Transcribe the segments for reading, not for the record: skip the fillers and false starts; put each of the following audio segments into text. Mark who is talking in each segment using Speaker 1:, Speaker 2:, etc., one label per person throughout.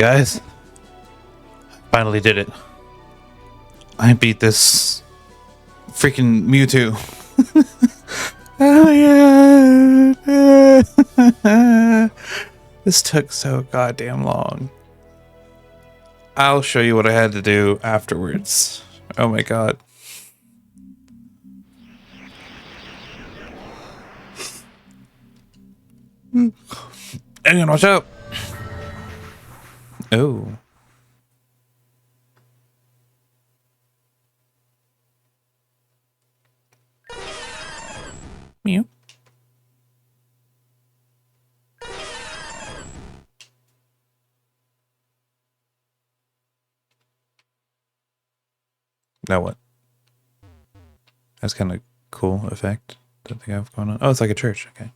Speaker 1: Guys, finally did it. I beat this freaking Mewtwo. Oh yeah. This took so goddamn long. I'll show you what I had to do afterwards. Oh my god. Anyone watch out. Oh. Mew. Now what? That's kind of cool effect that they have going on. Oh, it's like a church. Okay.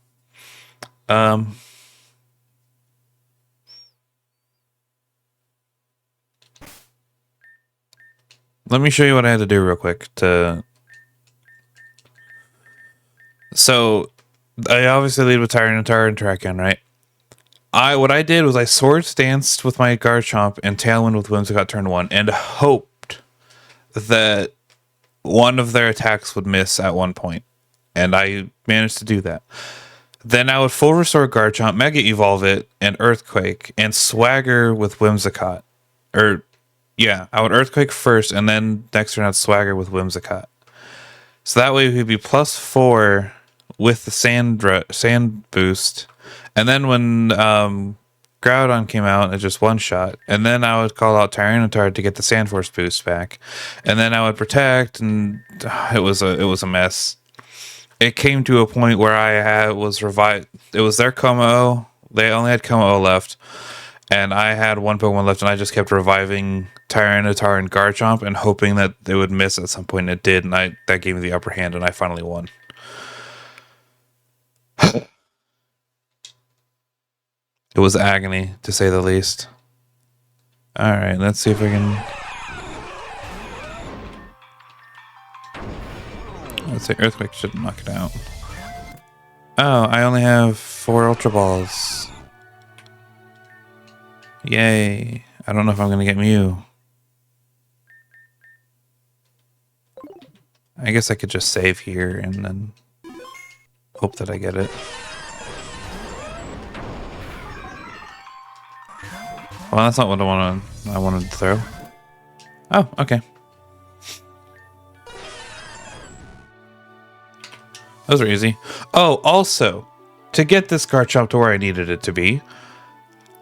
Speaker 1: Let me show you what I had to do real quick to. So, I obviously lead with Tyranitar and Trakan, right? What I did was I Swords Danced with my Garchomp and Tailwind with Whimsicott turn 1 and hoped that one of their attacks would miss at one point. And I managed to do that. Then I would Full Restore Garchomp, Mega Evolve it, and Earthquake, and Swagger with Whimsicott. Yeah, I would Earthquake first, and then next turn I'd Swagger with Whimsicott. So that way we'd be +4 with the sand boost. And then when Groudon came out, it just one-shot. And then I would call out Tyranitar to get the Sand Force boost back. And then I would Protect, and it was a mess. It came to a point where I was revived. It was their Como. They only had Como left. And I had one Pokemon left, and I just kept reviving Tyranitar and Garchomp and hoping that they would miss at some point. It did, and that gave me the upper hand, and I finally won. It was agony, to say the least. Alright, let's see if I can... Let's say Earthquake should knock it out. Oh, I only have 4 Ultra Balls. Yay. I don't know if I'm going to get Mew. I guess I could just save here and then hope that I get it. Well, that's not what I wanted to throw. Oh, okay. Those are easy. Oh, also, to get this Garchomp to where I needed it to be,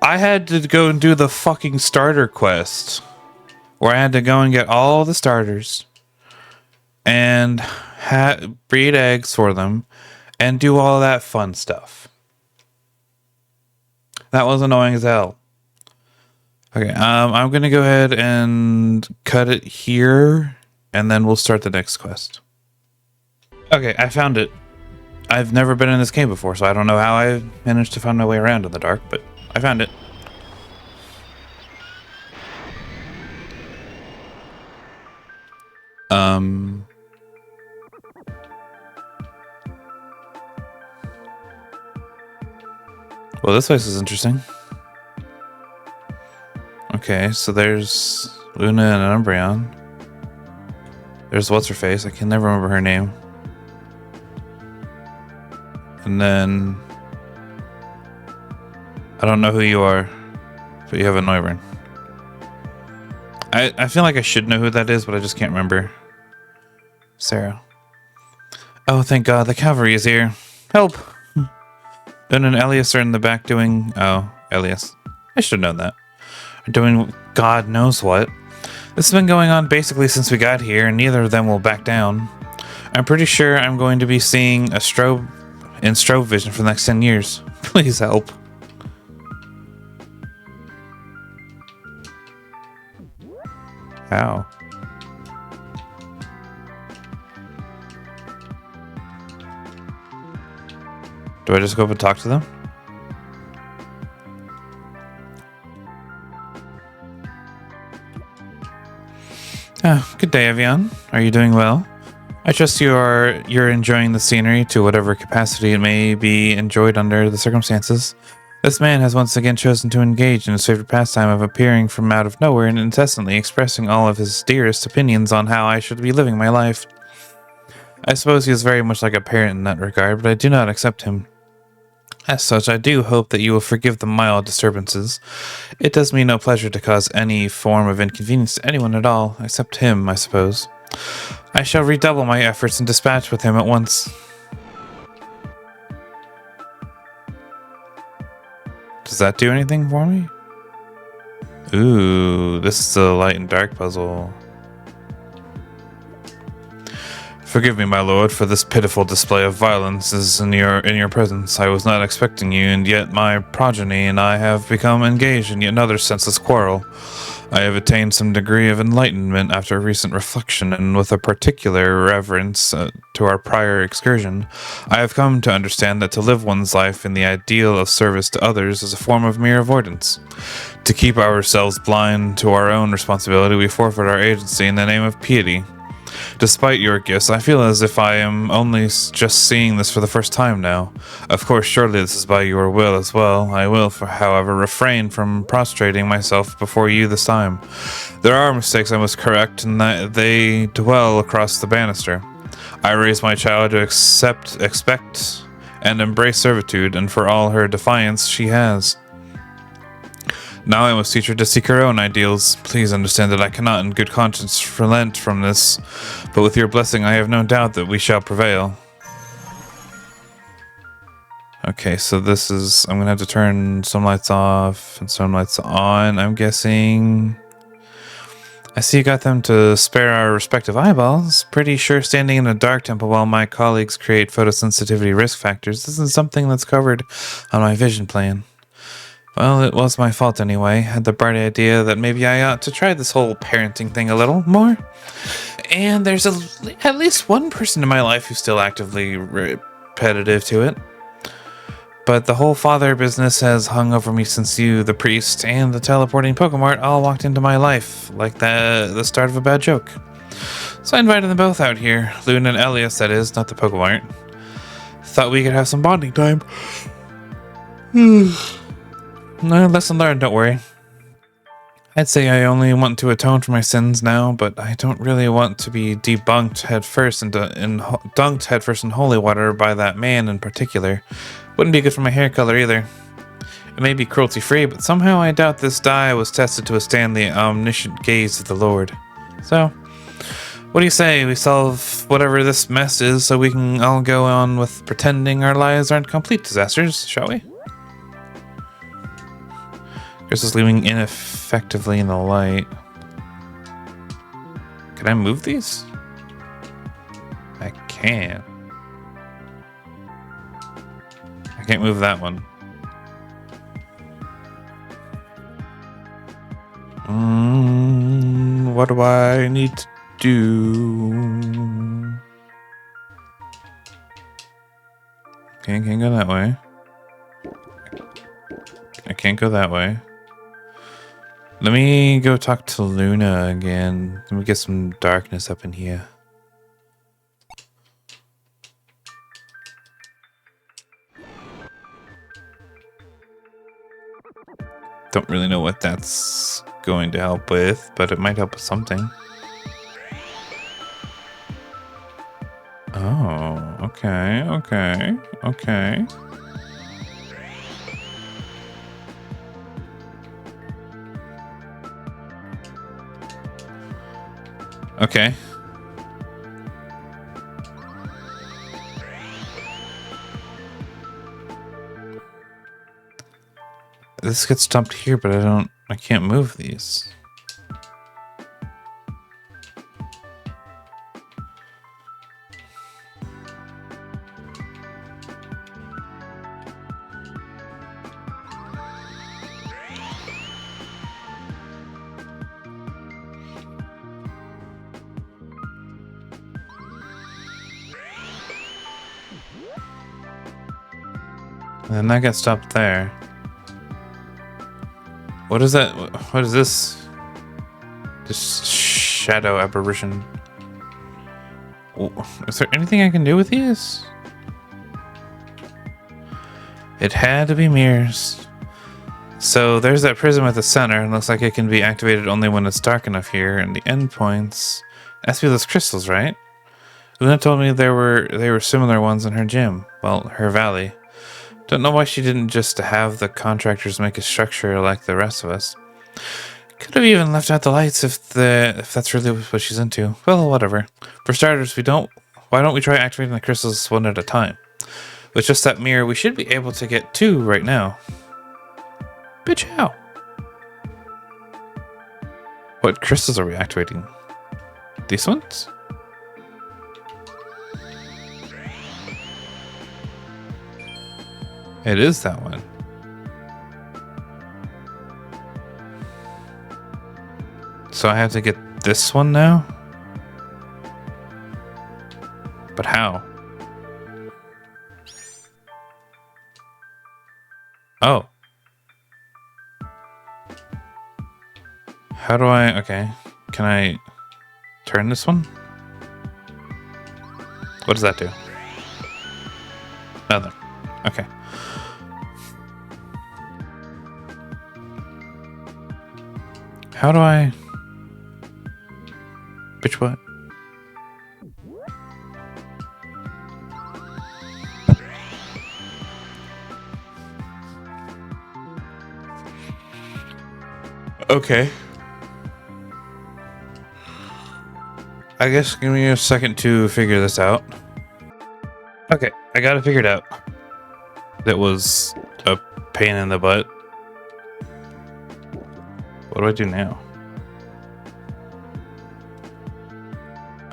Speaker 1: I had to go and do the fucking starter quest, where I had to go and get all the starters and breed eggs for them and do all that fun stuff. That was annoying as hell. Okay, I'm gonna go ahead and cut it here, and then we'll start the next quest. Okay, I found it. I've never been in this game before, so I don't know how I managed to find my way around in the dark, but I found it. Well, this place is interesting. Okay, so there's Luna and Umbreon. There's what's-her-face. I can never remember her name. And then... I don't know who you are, but you have a Noivern. I feel like I should know who that is, but I just can't remember. Sarah. Oh, thank God, the cavalry is here. Help! Ben and Elias are in the back doing... Oh, Elias. I should have known that. Doing God knows what. This has been going on basically since we got here, and neither of them will back down. I'm pretty sure I'm going to be seeing a strobe vision for the next 10 years. Please help. How? Do I just go up and talk to them? Ah, good day, Evian. Are you doing well? I trust you're enjoying the scenery to whatever capacity it may be enjoyed under the circumstances. This man has once again chosen to engage in his favorite pastime of appearing from out of nowhere and incessantly expressing all of his dearest opinions on how I should be living my life. I suppose he is very much like a parent in that regard, but I do not accept him. As such, I do hope that you will forgive the mild disturbances. It does me no pleasure to cause any form of inconvenience to anyone at all, except him, I suppose. I shall redouble my efforts and dispatch with him at once. Does that do anything for me? Ooh, this is a light and dark puzzle. Forgive me, my lord, for this pitiful display of violence in your presence. I was not expecting you, and yet my progeny and I have become engaged in yet another senseless quarrel. I have attained some degree of enlightenment after recent reflection, and with a particular reverence to our prior excursion, I have come to understand that to live one's life in the ideal of service to others is a form of mere avoidance. To keep ourselves blind to our own responsibility, we forfeit our agency in the name of piety. Despite your gifts, I feel as if I am only just seeing this for the first time now. Of course, surely this is by your will as well. I will, however, refrain from prostrating myself before you this time. There are mistakes I must correct, and that they dwell across the banister. I raise my child to expect, and embrace servitude, and for all her defiance, she has. Now I must teach her to seek her own ideals. Please understand that I cannot in good conscience relent from this, but with your blessing I have no doubt that we shall prevail. Okay, so this is... I'm gonna have to turn some lights off and some lights on, I'm guessing. I see you got them to spare our respective eyeballs. Pretty sure standing in a dark temple while my colleagues create photosensitivity risk factors isn't something that's covered on my vision plan. Well, it was my fault anyway. I had the bright idea that maybe I ought to try this whole parenting thing a little more. And there's at least one person in my life who's still actively repetitive to it. But the whole father business has hung over me since you, the priest, and the teleporting Pokemart all walked into my life, like the start of a bad joke. So I invited them both out here. Luna and Elias, that is, not the Pokemart. Thought we could have some bonding time. No, lesson learned, don't worry. I'd say I only want to atone for my sins now, but I don't really want to be dunked headfirst in holy water by that man in particular. Wouldn't be good for my hair color either. It may be cruelty-free, but somehow I doubt this dye was tested to withstand the omniscient gaze of the Lord. So, what do you say we solve whatever this mess is so we can all go on with pretending our lives aren't complete disasters, shall we? Chris is leaving ineffectively in the light. Can I move these? I can. I can't move that one. What do I need to do? Okay, I can't go that way. I can't go that way. Let me go talk to Luna again. Let me get some darkness up in here. Don't really know what that's going to help with, but it might help with something. Oh, okay. Okay. This gets dumped here, but I can't move these. And then that gets stopped there. What is that? What is this? This shadow apparition. Is there anything I can do with these? It had to be mirrors. So there's that prism at the center, and looks like it can be activated only when it's dark enough here. And the endpoints, has to be those crystals, right? Luna told me they were similar ones in her gym. Well, her valley. Don't know why she didn't just have the contractors make a structure like the rest of us. Could have even left out the lights if that's really what she's into. Well, whatever. For starters, why don't we try activating the crystals one at a time? With just that mirror, we should be able to get 2 right now. Bitch, how? What crystals are we activating? These ones? It is that one. So I have to get this one now? But how? Oh. How do I... Okay. Can I turn this one? What does that do? Nothing. Okay. How do I... Bitch, what? Okay. I guess give me a second to figure this out. Okay, I got it figured out. That was a pain in the butt. What do I do now?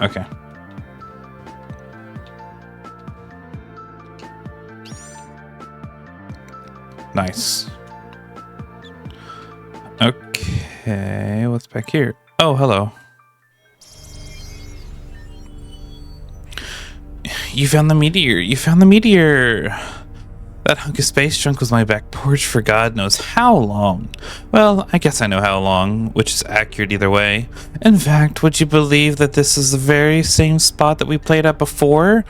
Speaker 1: Okay. Nice. Okay, what's back here? Oh, hello. You found the meteor. You found the meteor. That hunk of space junk was my back porch for God knows how long. Well, I guess I know how long, which is accurate either way. In fact, would you believe that this is the very same spot that we played at before?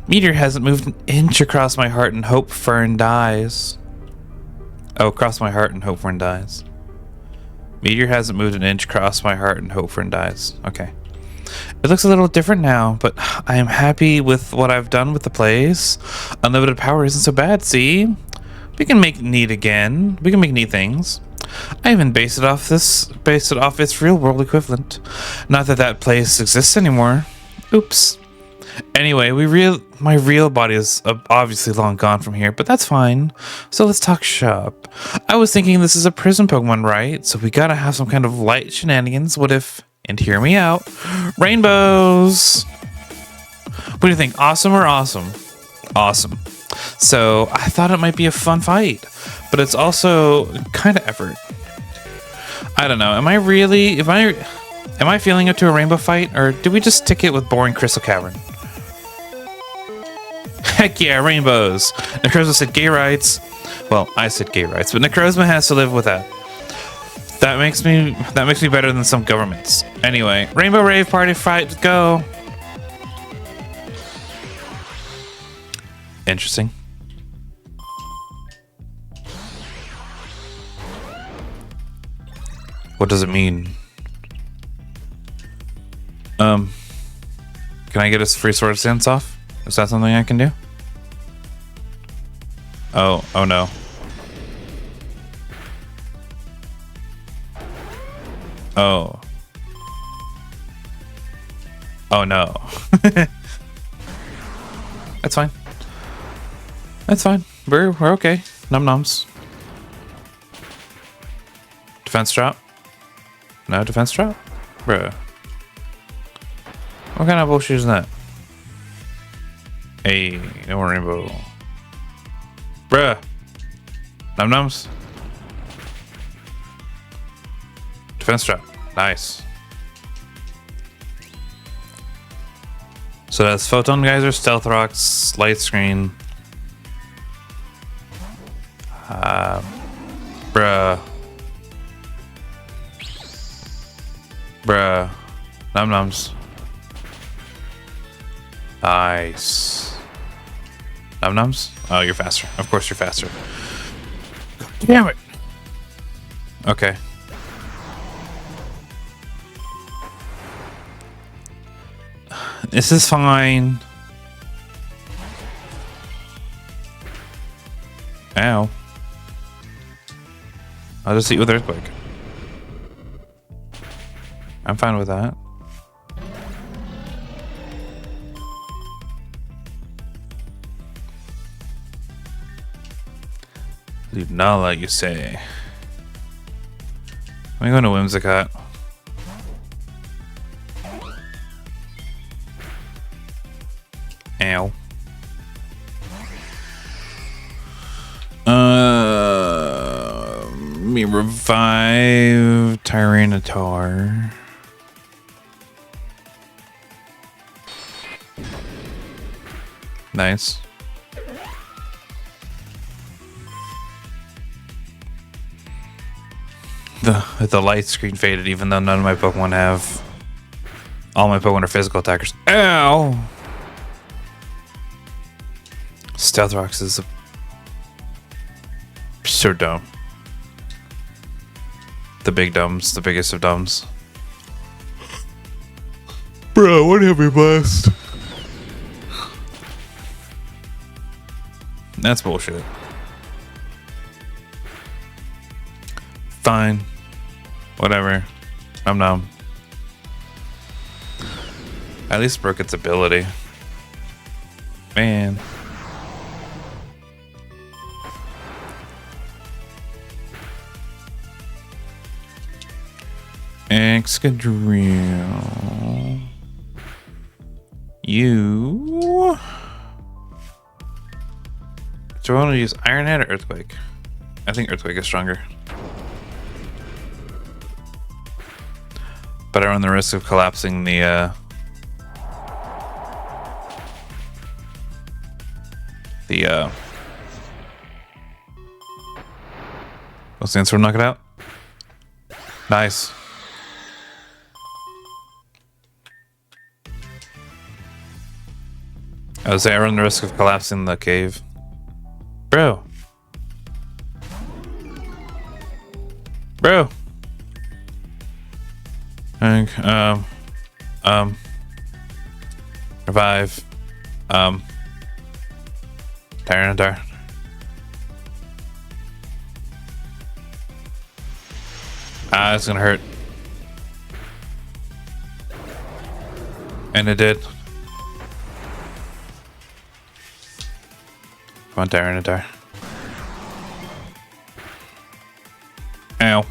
Speaker 1: Meteor hasn't moved an inch across my heart and hope Fern dies. Oh, across my heart and hope Fern dies. Meteor hasn't moved an inch across my heart and hope Fern dies. Okay. It looks a little different now, but I am happy with what I've done with the place. Unlimited power isn't so bad, see? We can make neat again. We can make neat things. I even based it off its real world equivalent. Not that that place exists anymore. Oops. Anyway, my real body is obviously long gone from here, but that's fine. So let's talk shop. I was thinking this is a prison Pokemon, right? So we gotta have some kind of light shenanigans. What if... And hear me out. Rainbows! What do you think? Awesome or awesome? Awesome. So I thought it might be a fun fight, but it's also kind of effort. I don't know. Am I feeling up to a rainbow fight, or do we just stick it with boring Crystal Cavern? Heck yeah, rainbows! Necrozma said gay rights. Well, I said gay rights, but Necrozma has to live with that. That makes me better than some governments. Anyway, Rainbow Rave Party fight, go! Interesting. What does it mean? Can I get a free sword stance off? Is that something I can do? Oh no. Oh. Oh no. That's fine. That's fine. We're okay. Num nums. Defense drop? No defense drop? Bruh. What kind of bullshit is that? Hey, no more rainbow. Bruh. Num nums. Defense drop. Nice. So that's Photon Geyser, Stealth Rocks, Light Screen. Bruh. Bruh. Num nums. Nice. Num nums? Oh, you're faster. Of course you're faster. God damn it. Okay. This is fine. Ow. I'll just eat with Earthquake. I'm fine with that. Lunala, you say? I'm going to Whimsicott. Ow. Me revive Tyranitar. Nice. The light screen faded, even though none of my Pokemon have. All my Pokemon are physical attackers. Ow! Stealth Rocks is so dumb. The big dumbs, the biggest of dumbs. Bro, what have we blessed? That's bullshit. Fine. Whatever. I'm numb. At least broke its ability. Man. Excadrill. You. Do I want to use Iron Head or Earthquake? I think Earthquake is stronger. But I run the risk of collapsing the what's the answer? Knock it out. Nice. I would say I run the risk of collapsing the cave. Bro. Bro. Revive. Tyranitar. Ah, it's gonna hurt. And it did. Come on, Tyranitar. Ow.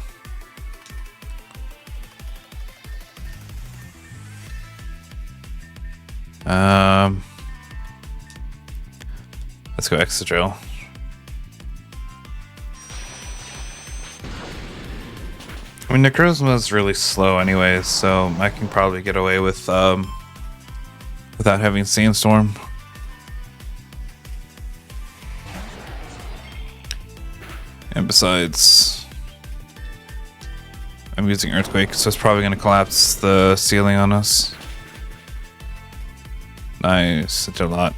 Speaker 1: Let's go Excadrill. I mean, Necrozma is really slow anyways, so I can probably get away with without having Sandstorm. And besides, I'm using Earthquake, so it's probably going to collapse the ceiling on us. Nice, it did a lot.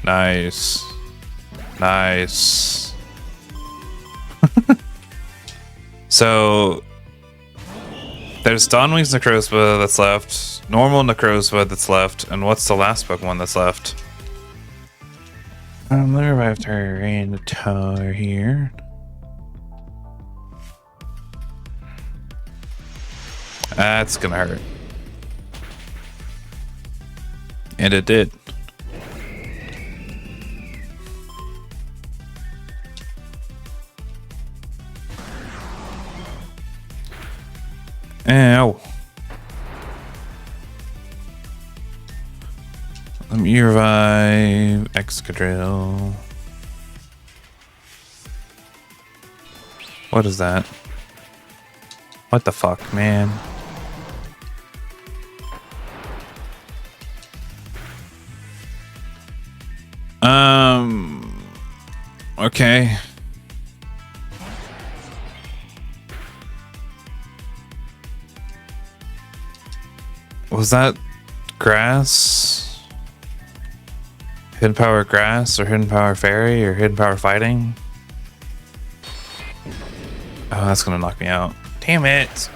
Speaker 1: Nice. Nice. So, there's Dawnwing's Necrozma that's left, normal Necrozma that's left, and what's the last Pokemon that's left? Let me revive Tyranitar here. That's gonna hurt. And it did. Ow. Let me revive Excadrill. What is that? What the fuck, man? Okay. Was that grass? Hidden power grass or hidden power fairy or hidden power fighting? Oh, that's gonna knock me out. Damn it.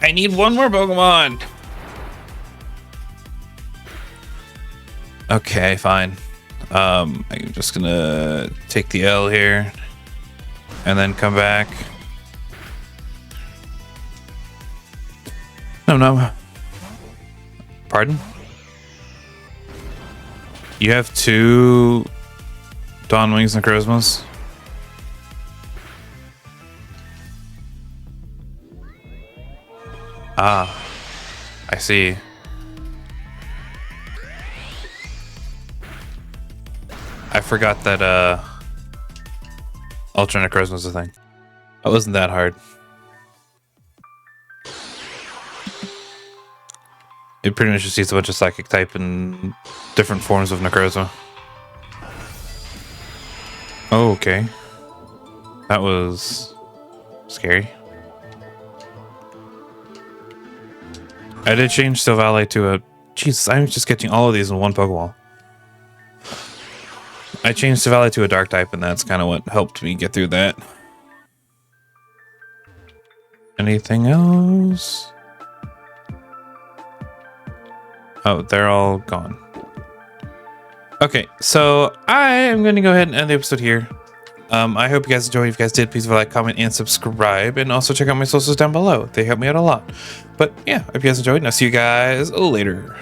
Speaker 1: I need one more Pokemon. Okay, fine. I'm just gonna take the L here and then come back. No. Pardon? You have 2 Dawn Wings Necrozmas? Ah, I see. I forgot that Ultra Necrozma was a thing. It wasn't that hard. It pretty much just uses a bunch of Psychic type and different forms of Necrozma. Oh, okay. That was scary. I did change Silvally to a... Jesus, I'm just catching all of these in one Pokeball. I changed Silvally to a Dark type, and that's kind of what helped me get through that. Anything else? Oh, they're all gone. Okay, so I am going to go ahead and end the episode here. I hope you guys enjoyed. If you guys did, please leave a like, comment, and subscribe. And also check out my socials down below. They help me out a lot. But yeah, if you guys enjoyed, and I'll see you guys later.